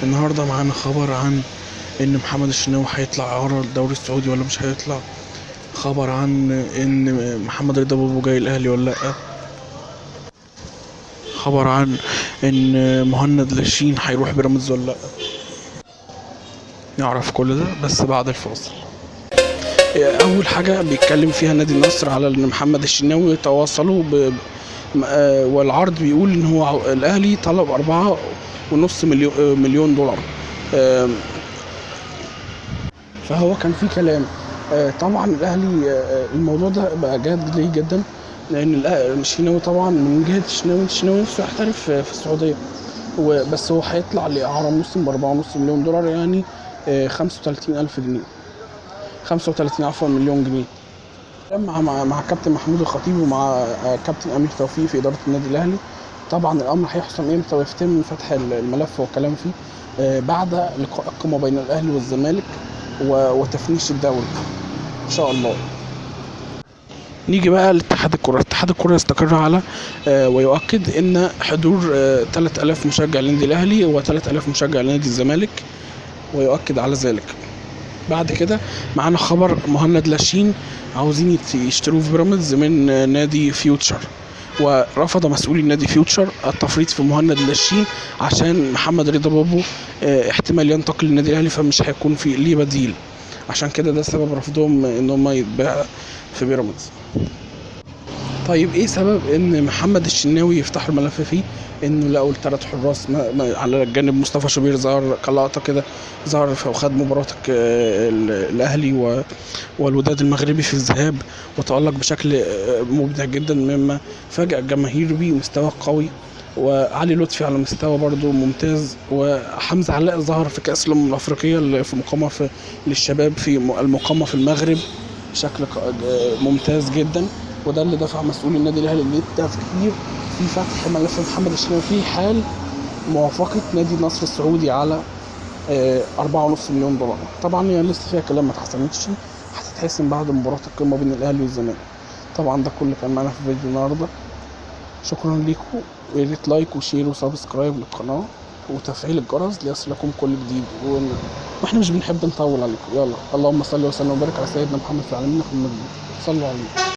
النهارده معانا خبر عن ان محمد الشناوي هيطلع اعاره الدوري السعودي ولا مش هيطلع. خبر عن ان محمد رضا بوبو جاي الاهلي ولا لا. خبر عن ان مهند لاشين هيروح بيراميدز ولا لا. نعرف كل ده بس بعد الفاصل. اول حاجه بيتكلم فيها نادي النصر على ان محمد الشناوي تواصلوا والعرض بيقول ان هو الاهلي طلب 4.5 مليون دولار. فهو كان في كلام. طبعا الاهلي الموضوع ده بقى جاد ليه جدا، لان الشناوي طبعا من جهه الشناوي نفسه يحترف في السعوديه، وبس هو هيطلع لاعاره موسم ب 4.5 مليون دولار، يعني 35,000 جنيه، 35 عفوا مليون جنيه. مع كابتن محمود الخطيب ومع كابتن امير توفيق في اداره النادي الاهلي. طبعا الامر هيحسم امتى ويتم فتح الملف والكلام فيه بعد لقاء القمه بين الاهلي والزمالك وتفنيش الدوري ان شاء الله. نيجي بقى لاتحاد الكره. اتحاد الكره يستقر على ويؤكد ان حضور 3000 مشجع للنادي الاهلي و3000 مشجع لنادي الزمالك، ويؤكد على ذلك. بعد كده معانا خبر مهند لاشين عاوزين يشتروه في بيراميدز من نادي فيوتشر، ورفض مسؤولي نادي فيوتشر التفريط في مهند لاشين عشان محمد رضا بوبو احتمال ينتقل للنادي الاهلي، فمش هيكون في ليه بديل. عشان كده ده سبب رفضهم ان هم يتباع في بيراميدز. طيب ايه سبب ان محمد الشناوي يفتحوا الملف فيه؟ انه لقوا الثلاث حراس على الجانب مصطفى شوبير ظهر كلقطه كده، ظهر وخد مباراه الاهلي والوداد المغربي في الذهاب، وتألق بشكل مبدع جدا مما فاجأ الجماهير بيه، مستوى قوي. وعلي لطفي على مستوى برضه ممتاز، وحمزة علاء ظهر في كأس الأمم الأفريقية اللي في مقامة للشباب في المقامة في المغرب بشكل ممتاز جدا. وده اللي دفع مسؤولي النادي الاهلي للتفكير في فتح ملف محمد الشناوي في حال موافقه نادي النصر السعودي على 4.5 مليون دولار. طبعا هي لسه فيها كلام ما اتحسمتش، هتتحسم بعد مباراه القمه بين الاهلي والزمالك. طبعا ده كل اللي كان معانا في فيديو النهارده. شكرا ليكم، ويا ريت لايك وشير وسبسكرايب للقناه وتفعيل الجرس ليصلكم كل جديد. واحنا مش بنحب نطول عليكم. يلا، اللهم صل وسلم وبارك على سيدنا محمد في العالمين. صلوا عليه.